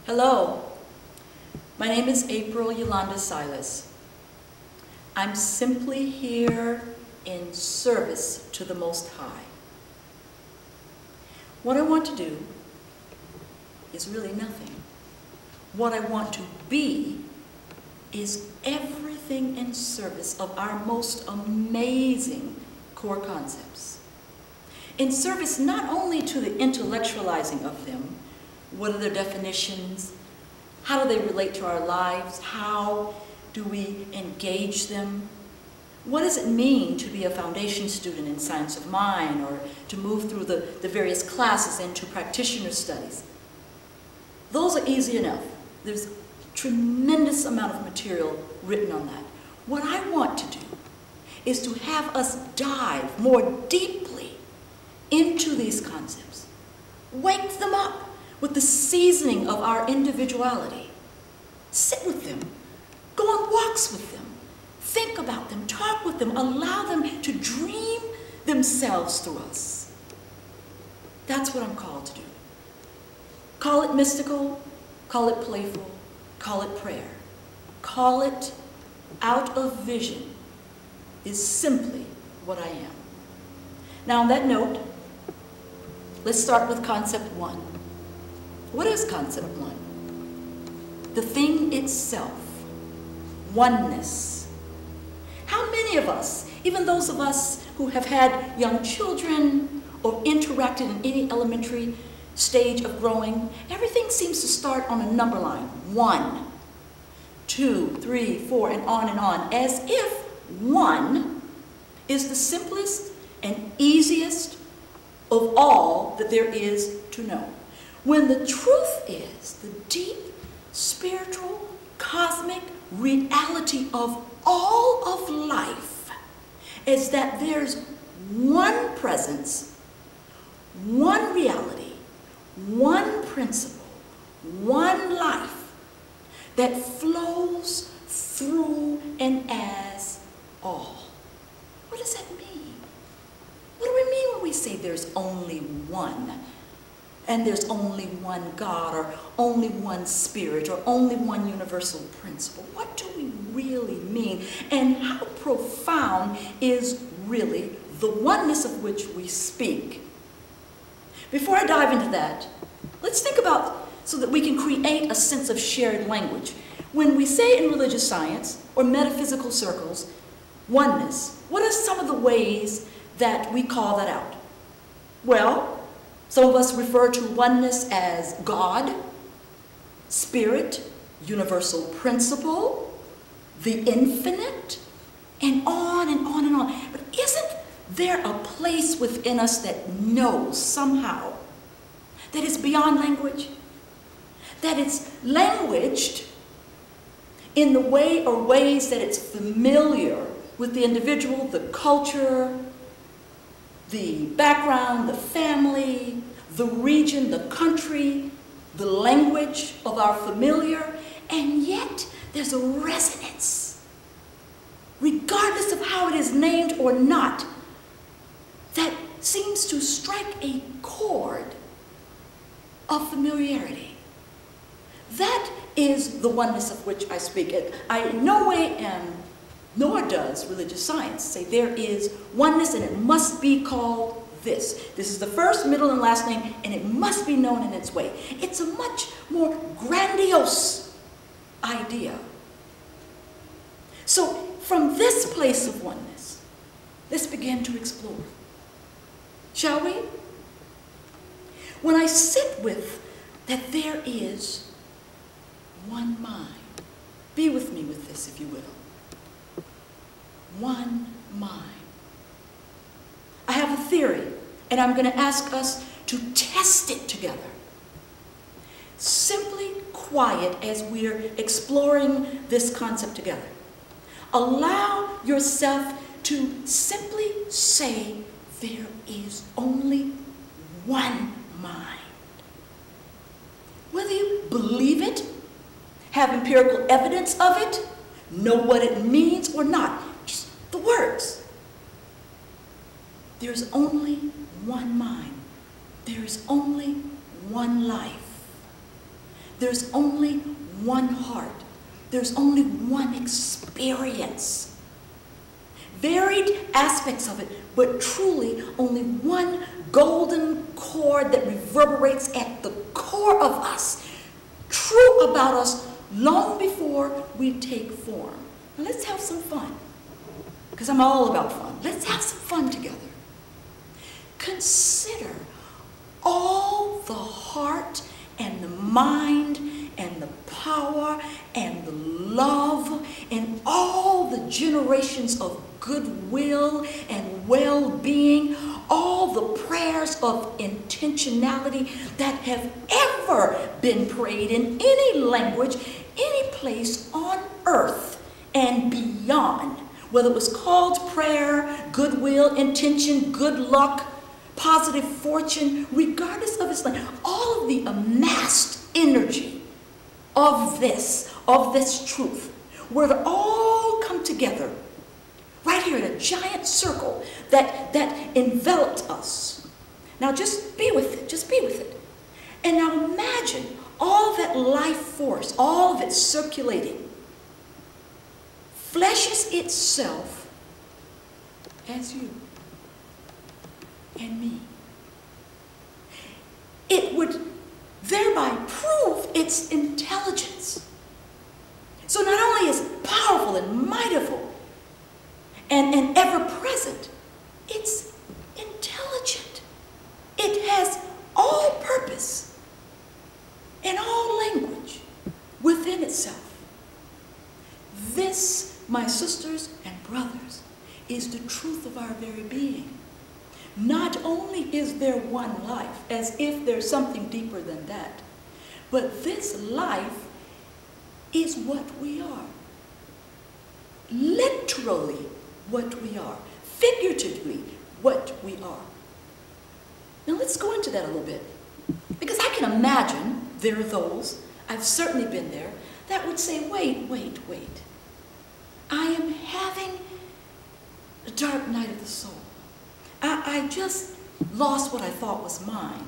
Hello, my name is April Yolanda Silas. I'm simply here in service to the Most High. What I want to do is really nothing. What I want to be is everything in service of our most amazing core concepts. In service not only to the intellectualizing of them, what are their definitions? How do they relate to our lives? How do we engage them? What does it mean to be a foundation student in science of mind, or to move through the various classes into practitioner studies? Those are easy enough. There's a tremendous amount of material written on that. What I want to do is to have us dive more deeply into these concepts. Wake them up with the seasoning of our individuality. Sit with them. Go on walks with them. Think about them. Talk with them. Allow them to dream themselves through us. That's what I'm called to do. Call it mystical, call it playful, call it prayer. Call it out of vision is simply what I am. Now on that note, let's start with concept one. What is concept one? The thing itself, oneness. How many of us, even those of us who have had young children or interacted in any elementary stage of growing, everything seems to start on a number line. 1, 2, 3, 4, and on, as if 1 is the simplest and easiest of all that there is to know. When the truth is, the deep, spiritual, cosmic reality of all of life is that there's one presence, one reality, one principle, one life that flows through and as all. What does that mean? What do we mean when we say there's only one? And there's only one God, or only one spirit, or only one universal principle? What do we really mean? And how profound is really the oneness of which we speak? Before I dive into that, let's think about, so that we can create a sense of shared language. When we say in religious science or metaphysical circles, oneness, what are some of the ways that we call that out? Well, some of us refer to oneness as God, spirit, universal principle, the infinite, and on and on and on. But isn't there a place within us that knows somehow that it's beyond language? That it's languaged in the way or ways that it's familiar with the individual, the culture, the background, the family, the region, the country, the language of our familiar, and yet there's a resonance, regardless of how it is named or not, that seems to strike a chord of familiarity. That is the oneness of which I speak. I in no way am, nor does religious science say there is oneness and it must be called this. This is the first, middle, and last name, and it must be known in its way. It's a much more grandiose idea. So from this place of oneness, let's begin to explore. Shall we? When I sit with that there is one mind, be with me with this, if you will. One mind. I have a theory, and I'm going to ask us to test it together. Simply quiet as we're exploring this concept together. Allow yourself to simply say, there is only one mind. Whether you believe it, have empirical evidence of it, know what it means or not, just the words. There's only one mind. There is only one life. There's only one heart. There's only one experience. Varied aspects of it, but truly only one golden chord that reverberates at the core of us, true about us long before we take form. Now let's have some fun, because I'm all about fun. Let's have some fun together. Consider all the heart and the mind and the power and the love and all the generations of goodwill and well-being, all the prayers of intentionality that have ever been prayed in any language, any place on earth and beyond, whether it was called prayer, goodwill, intention, good luck, positive fortune, regardless of its language, all of the amassed energy of this truth, were to all come together right here in a giant circle that enveloped us. Now just be with it, just be with it. And now imagine all that life force, all of it circulating, fleshes itself as you and me. It would thereby prove its intelligence. So not only is it powerful and mightful and ever-present, it's intelligent. It has all purpose and all language within itself. This, my sisters and brothers, is the truth of our very being. Not only is there one life, as if there's something deeper than that, but this life is what we are. Literally what we are. Figuratively what we are. Now let's go into that a little bit. Because I can imagine there are those, I've certainly been there, that would say, wait. I am having a dark night of the soul. I just lost what I thought was mine.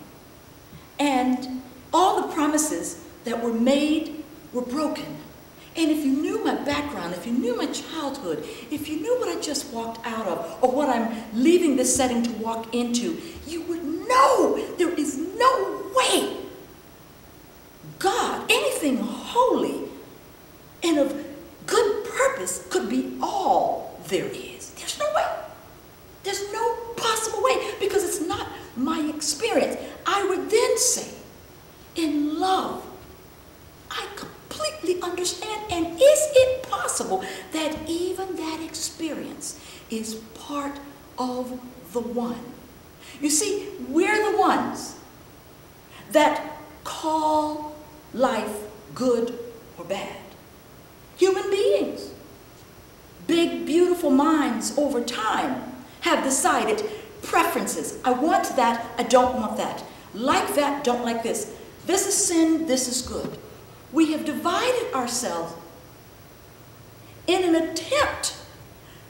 And all the promises that were made were broken. And if you knew my background, if you knew my childhood, if you knew what I just walked out of, or what I'm leaving this setting to walk into, you would know there is no way God, anything holy and of good purpose, could be all there is. There's no way. There's no possible way, because it's not my experience. I would then say, in love, I completely understand, and is it possible that even that experience is part of the one? You see, we're the ones that call life good or bad. Human beings, big, beautiful minds over time have decided preferences. I want that, I don't want that. Like that, don't like this. This is sin, this is good. We have divided ourselves in an attempt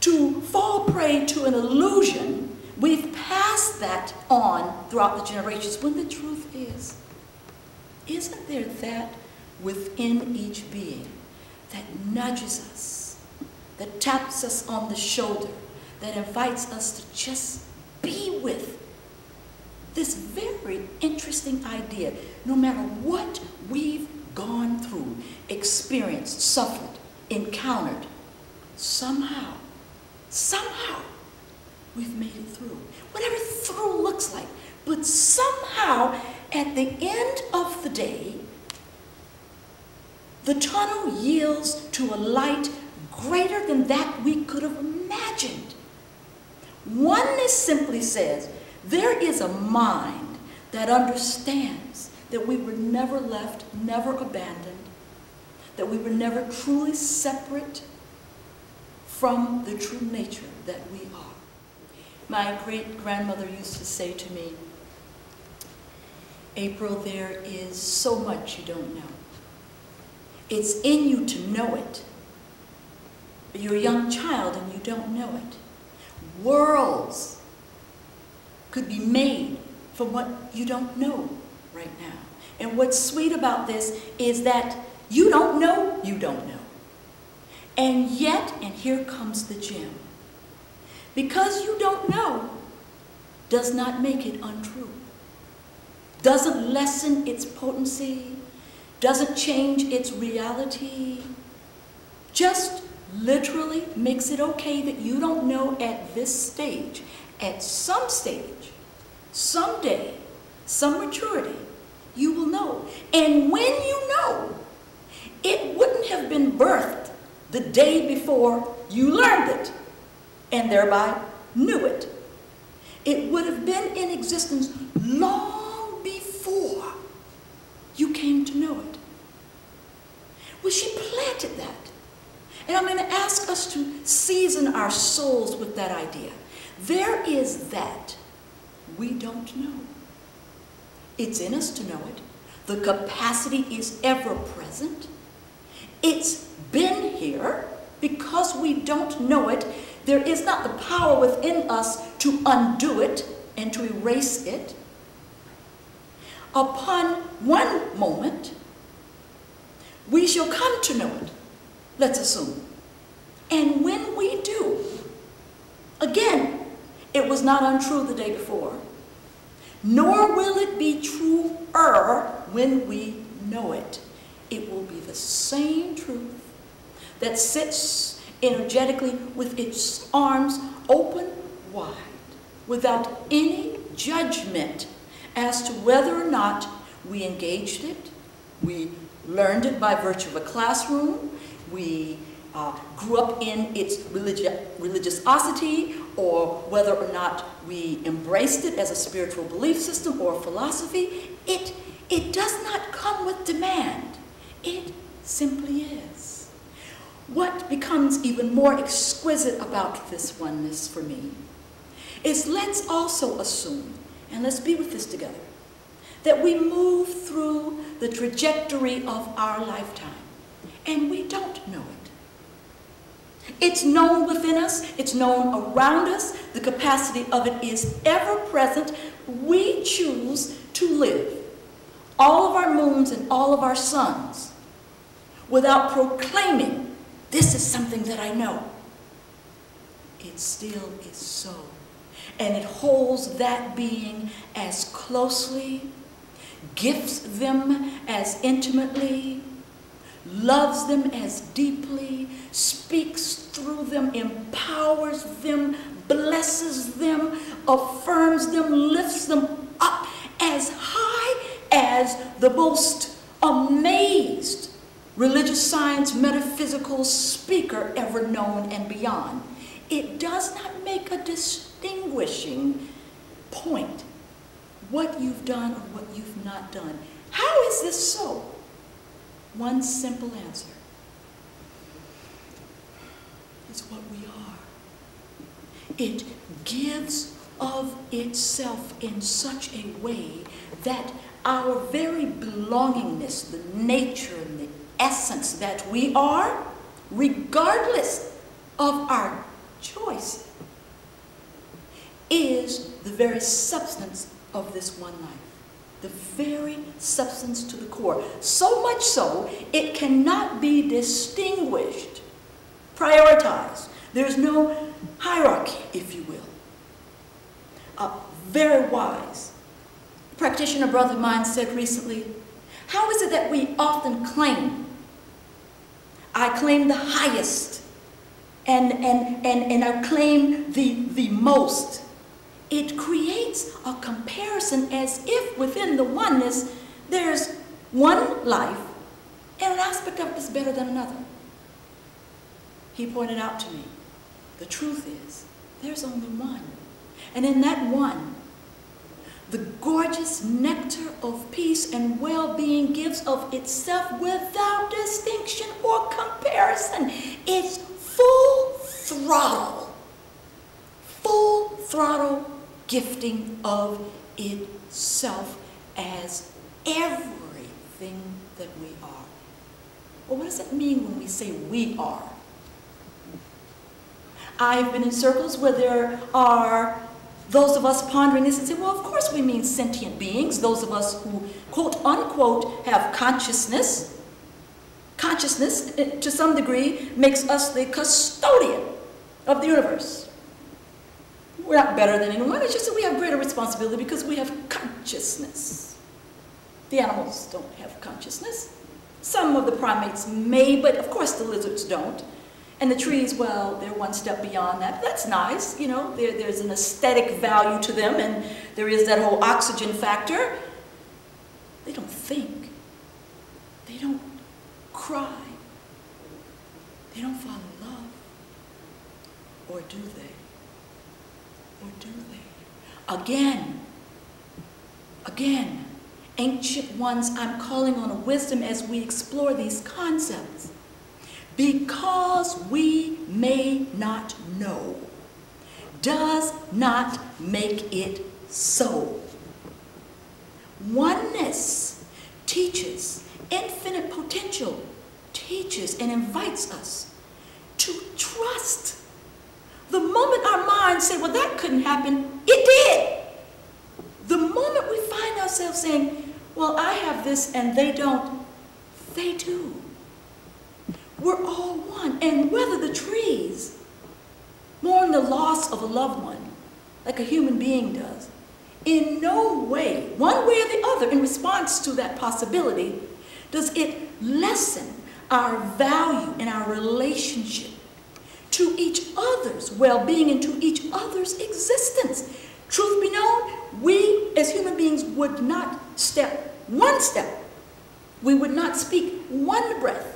to fall prey to an illusion. We've passed that on throughout the generations, when the truth is, isn't there that within each being that nudges us, that taps us on the shoulder, that invites us to just be with this very interesting idea? No matter what we've gone through, experienced, suffered, encountered, somehow, we've made it through. Whatever through looks like. But somehow, at the end of the day, the tunnel yields to a light greater than that we could have imagined. Oneness simply says, there is a mind that understands that we were never left, never abandoned, that we were never truly separate from the true nature that we are. My great-grandmother used to say to me, April, there is so much you don't know. It's in you to know it. But you're a young child and you don't know it. Worlds could be made from what you don't know. right now. And what's sweet about this is that you don't know, and yet, and here comes the gem, because you don't know does not make it untrue, doesn't lessen its potency, doesn't change its reality, just literally makes it okay that you don't know at this stage. At some stage, someday, some maturity, you will know. And when you know, it wouldn't have been birthed the day before you learned it and thereby knew it. It would have been in existence long before you came to know it. Well, she planted that. And I'm going to ask us to season our souls with that idea. There is that we don't know. It's in us to know it. The capacity is ever present. It's been here. Because we don't know it, there is not the power within us to undo it and to erase it. Upon one moment, we shall come to know it, let's assume. And when we do, again, it was not untrue the day before, nor will it be truer when we know it. It will be the same truth that sits energetically with its arms open wide, without any judgment as to whether or not we engaged it, we learned it by virtue of a classroom, we grew up in its religiosity, or whether or not we embraced it as a spiritual belief system or philosophy. It does not come with demand. It simply is. What becomes even more exquisite about this oneness for me is, let's also assume, and let's be with this together, that we move through the trajectory of our lifetime and we don't know it. It's known within us, it's known around us, the capacity of it is ever present. We choose to live all of our moons and all of our suns without proclaiming, this is something that I know. It still is so. And it holds that being as closely, gifts them as intimately, loves them as deeply, speaks through them, empowers them, blesses them, affirms them, lifts them up as high as the most amazed religious science, metaphysical speaker ever known and beyond. It does not make a distinguishing point what you've done or what you've not done. How is this so? One simple answer. It's what we are. It gives of itself in such a way that our very belongingness, the nature and the essence that we are, regardless of our choice, is the very substance of this one life. The very substance to the core. So much so, it cannot be distinguished, prioritized. There's no hierarchy, if you will. Very wise practitioner brother of mine said recently, how is it that we often claim, I claim the highest, and I claim the most? It creates a comparison as if within the oneness there's one life and an aspect of it is better than another. He pointed out to me, the truth is there's only one. And in that one, the gorgeous nectar of peace and well-being gives of itself without distinction or comparison. It's full throttle gifting of itself as everything that we are. Well, what does it mean when we say we are? I've been in circles where there are Those of us pondering this and say, well, of course we mean sentient beings. Those of us who, quote unquote, have consciousness. Consciousness, to some degree, makes us the custodian of the universe. We're not better than anyone. It's just that we have greater responsibility because we have consciousness. The animals don't have consciousness. Some of the primates may, but of course the lizards don't. And the trees, well, they're one step beyond that. That's nice, you know, there's an aesthetic value to them, and there is that whole oxygen factor. They don't think. They don't cry. They don't fall in love. Or do they? Or do they? Again, ancient ones, I'm calling on a wisdom as we explore these concepts. Because we may not know does not make it so. Oneness teaches, infinite potential teaches and invites us to trust. The moment our minds say, well, that couldn't happen, it did. The moment we find ourselves saying, well, I have this and they don't, they do. We're all one. And whether the trees mourn the loss of a loved one, like a human being does, in no way, one way or the other, in response to that possibility, does it lessen our value and our relationship to each other's well-being and to each other's existence. Truth be known, we as human beings would not step one step. We would not speak one breath.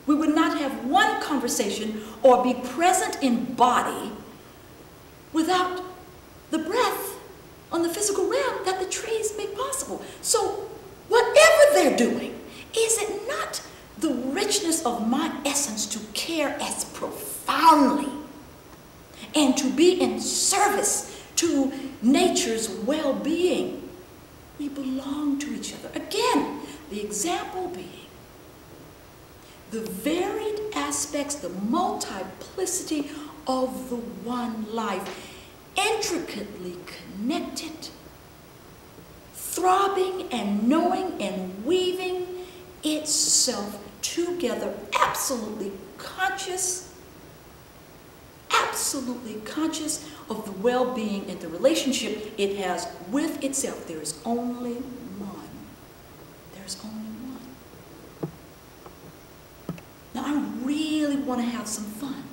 We would not have one conversation or be present in body without the breath on the physical realm that the trees make possible. So whatever they're doing, is it not the richness of my essence to care as profoundly and to be in service to nature's well-being? We belong to each other. Again, the example being the varied aspects, the multiplicity of the one life, intricately connected, throbbing and knowing and weaving itself together, absolutely conscious of the well-being and the relationship it has with itself. There is only one. There's only one. Now, I really want to have some fun.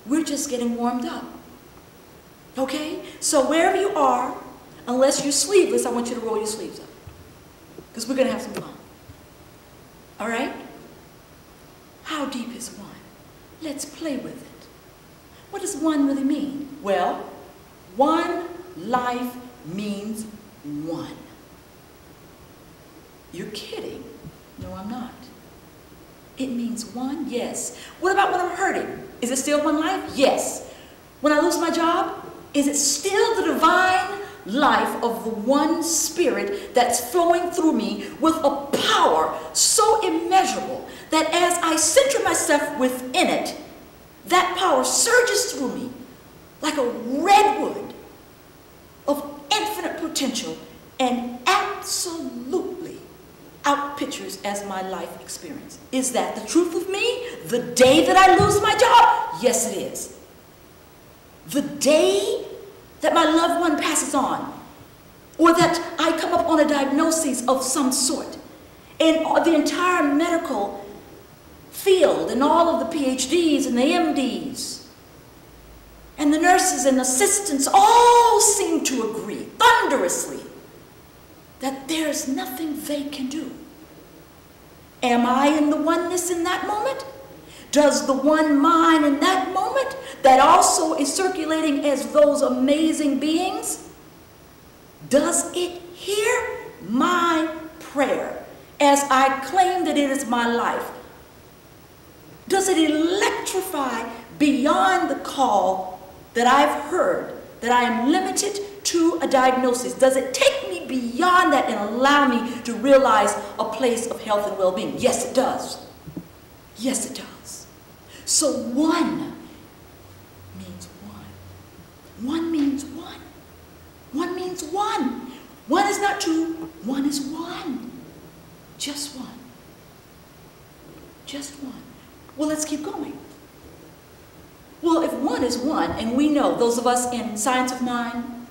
We're just getting warmed up. Okay? So wherever you are, unless you're sleeveless, I want you to roll your sleeves up. Because we're going to have some fun. All right? How deep is one? Let's play with it. What does one really mean? Well, one life means one. You're kidding. No, I'm not. It means one, yes. What about when I'm hurting? Is it still one life? Yes. When I lose my job, is it still the divine life of the one spirit that's flowing through me with a power so immeasurable that as I center myself within it, that power surges through me like a redwood of infinite potential and absolutely outpictures as my life experience. Is that the truth of me? The day that I lose my job? Yes, it is. The day that my loved one passes on, or that I come up on a diagnosis of some sort, and the entire medical field and all of the PhDs and the MDs and the nurses and assistants all seem to agree thunderously that there's nothing they can do. Am I in the oneness in that moment? Does the one mind in that moment that also is circulating as those amazing beings, does it hear my prayer as I claim that it is my life? Does it electrify beyond the call that I've heard that I am limited to a diagnosis? Does it take me beyond that and allow me to realize a place of health and well-being? Yes, it does. Yes, it does. So one means one. One means one. means one. One is not two, one is one. Just one. Just one. Well, let's keep going. Well, if one is one, and we know, those of us in Science of Mind,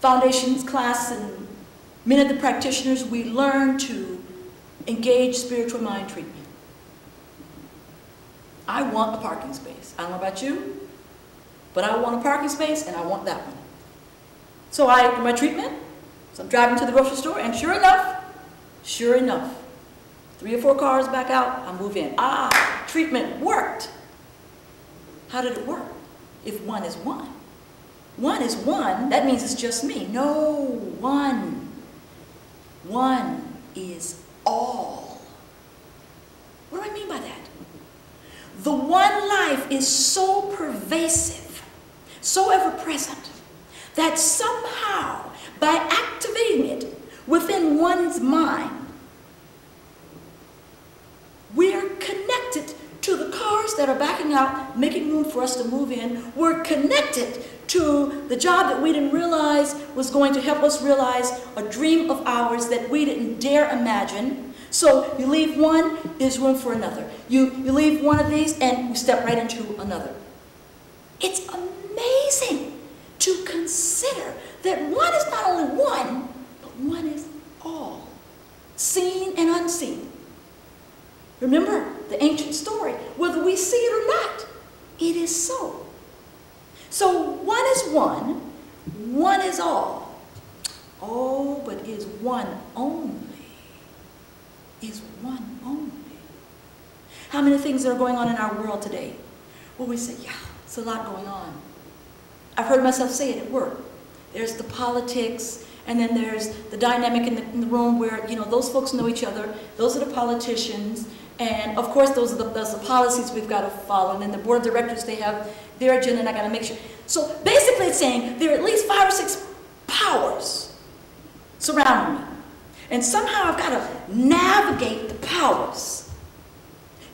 Foundations class, and many of the practitioners, we learn to engage spiritual mind treatment. I want a parking space. I don't know about you, but I want a parking space, and I want that one. So I do my treatment. So I'm driving to the grocery store, and sure enough, 3 or 4 cars back out, I move in. Ah, treatment worked. How did it work? If one is one. One is one, that means it's just me. No, one. One is all. What do I mean by that? The one life is so pervasive, so ever-present, that somehow, by activating it within one's mind, we're connected to the cars that are backing out, making room for us to move in. We're connected to the job that we didn't realize was going to help us realize a dream of ours that we didn't dare imagine. So you leave one, there's room for another. You leave one of these, and you step right into another. It's amazing to consider that one is not only one, but one is all, seen and unseen. Remember the ancient story, whether we see it or not, it is so. So one is one is all. Oh, but is one only? Is one only? How many things are going on in our world today? Well, we say, yeah, it's a lot going on. I've heard myself say it at work. There's the politics, and then there's the dynamic in the room where, you know, those folks know each other. Those are the politicians. And of course, those are the policies we've got to follow. And then the board of directors, they have their agenda, and I got to make sure. So basically it's saying there are at least 5 or 6 powers surrounding me. And somehow I've got to navigate the powers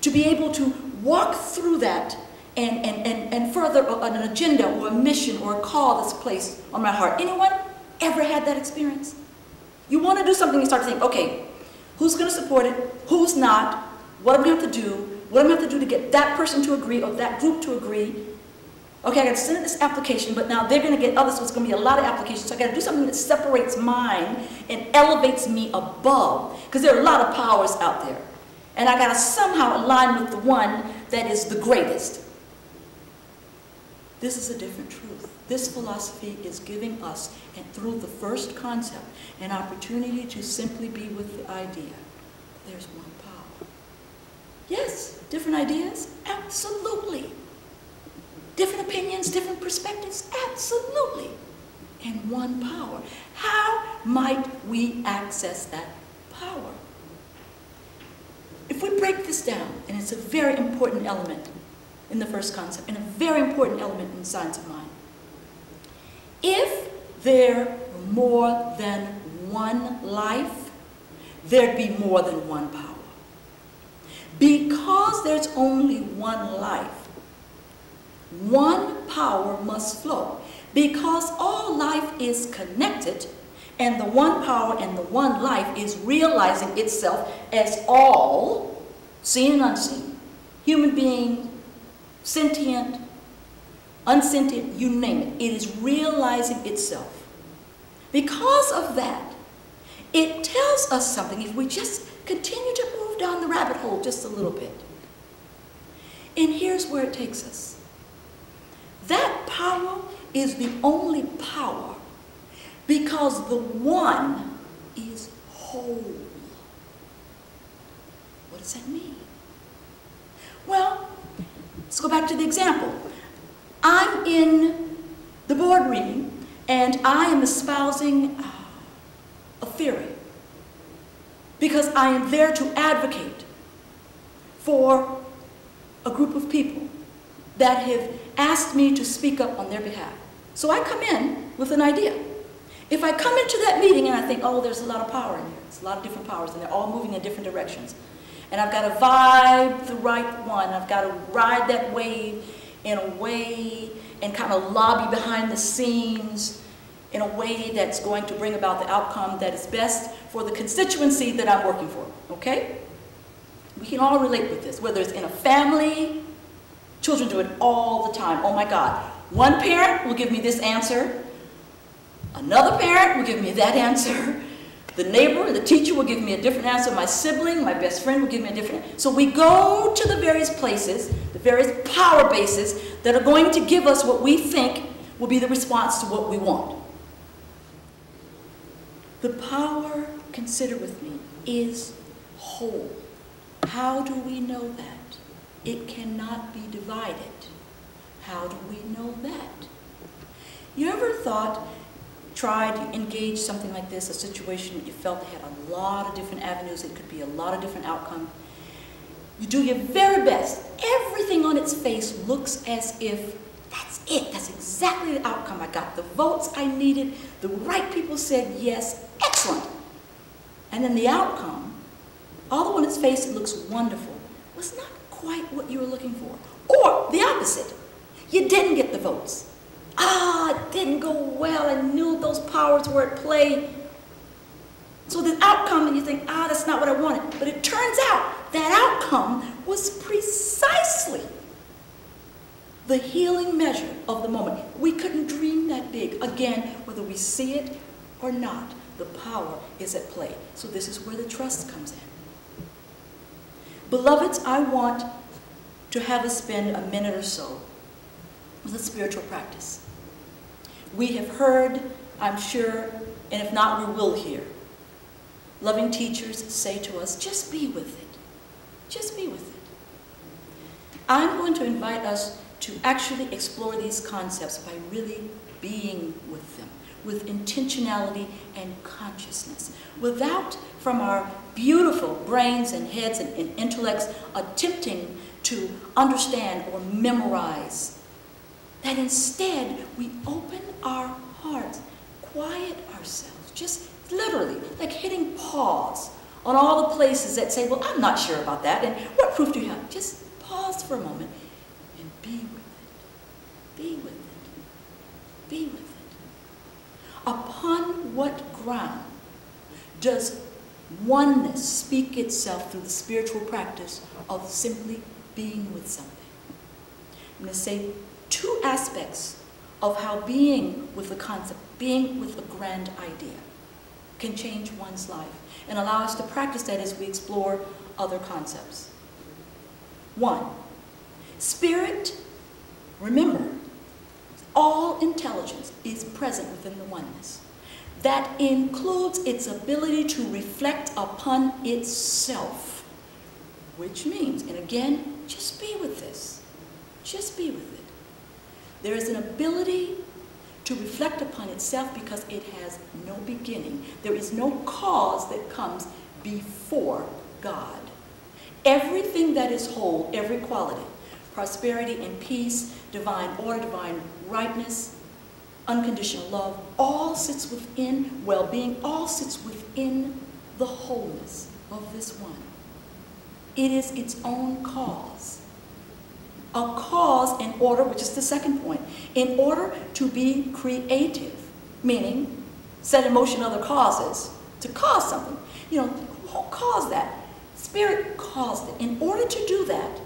to be able to walk through that and further an agenda or a mission or a call that's placed on my heart. Anyone ever had that experience? You want to do something, you start to think, okay, who's going to support it? Who's not? What am I going to have to do? What am I going to have to do to get that person to agree or that group to agree? Okay, I got to send this application, but now they're going to get others, so it's going to be a lot of applications. So I got to do something that separates mine and elevates me above, because there are a lot of powers out there. And I got to somehow align with the one that is the greatest. This is a different truth. This philosophy is giving us, and through the first concept, an opportunity to simply be with the idea. There's one power. Yes, different ideas? Absolutely. Different opinions, different perspectives? Absolutely. And one power. How might we access that power? If we break this down, and it's a very important element in the first concept, and a very important element in Science of Mind. If there were more than one life, there'd be more than one power. Because there's only one life, one power must flow. Because all life is connected, and the one power and the one life is realizing itself as all, seen and unseen, human being, sentient, unsentient, you name it. It is realizing itself. Because of that, it tells us something if we just continue to move down the rabbit hole just a little bit. And here's where it takes us. That power is the only power because the one is whole. What does that mean? Well, let's go back to the example. I'm in the board meeting, and I am espousing a theory because I am there to advocate for a group of people that have asked me to speak up on their behalf. So I come in with an idea. If I come into that meeting and I think, oh, there's a lot of power in here, it's a lot of different powers, and they're all moving in different directions, and I've got to vibe the right one, I've got to ride that wave in a way and kind of lobby behind the scenes in a way that's going to bring about the outcome that is best for the constituency that I'm working for, okay? We can all relate with this, whether it's in a family. Children do it all the time. Oh my God. One parent will give me this answer. Another parent will give me that answer. The neighbor, the teacher will give me a different answer. My sibling, my best friend will give me a different answer. So we go to the various places, the various power bases that are going to give us what we think will be the response to what we want. The power, consider with me, is whole. How do we know that? It cannot be divided. How do we know that? You ever tried to engage something like this, a situation that you felt that had a lot of different avenues, it could be a lot of different outcomes? You do your very best. Everything on its face looks as if that's it. That's exactly the outcome. I got the votes I needed. The right people said yes. Excellent. And then the outcome, although on its face it looks wonderful, was not quite what you were looking for. Or the opposite. You didn't get the votes. It didn't go well. I knew those powers were at play. So the outcome, and you think, that's not what I wanted. But it turns out that outcome was precisely the healing measure of the moment. We couldn't dream that big. Again, whether we see it or not, the power is at play. So this is where the trust comes in. Beloveds, I want to have us spend a minute or so with a spiritual practice. We have heard, I'm sure, and if not, we will hear, loving teachers say to us, just be with it. Just be with it. I'm going to invite us to actually explore these concepts by really being with them, with intentionality and consciousness, without, from our beautiful brains and heads and intellects, attempting to understand or memorize. That instead, we open our hearts, quiet ourselves, just literally, like hitting pause on all the places that say, well, I'm not sure about that, and what proof do you have? Just pause for a moment and be with it. Be with it. Be with it. Upon what ground does oneness speak itself through the spiritual practice of simply being with something? I'm going to say two aspects of how being with the concept, being with a grand idea, can change one's life and allow us to practice that as we explore other concepts. One, spirit, remember, all intelligence is present within the oneness. That includes its ability to reflect upon itself, which means, and again, just be with this. Just be with it. There is an ability to reflect upon itself because it has no beginning. There is no cause that comes before God. Everything that is whole, every quality, prosperity and peace, divine order, divine rightness, unconditional love, all sits within well-being, all sits within the wholeness of this one. It is its own cause. A cause in order, which is the second point, in order to be creative, meaning set in motion other causes to cause something. You know, who caused that? Spirit caused it. In order to do that,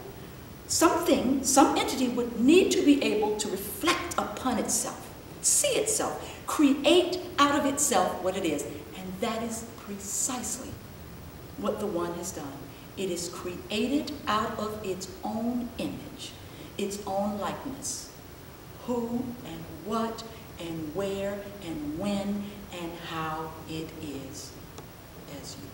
something, some entity would need to be able to reflect upon itself, see itself, create out of itself what it is. And that is precisely what the one has done. It is created out of its own image, its own likeness. Who and what and where and when and how it is as you.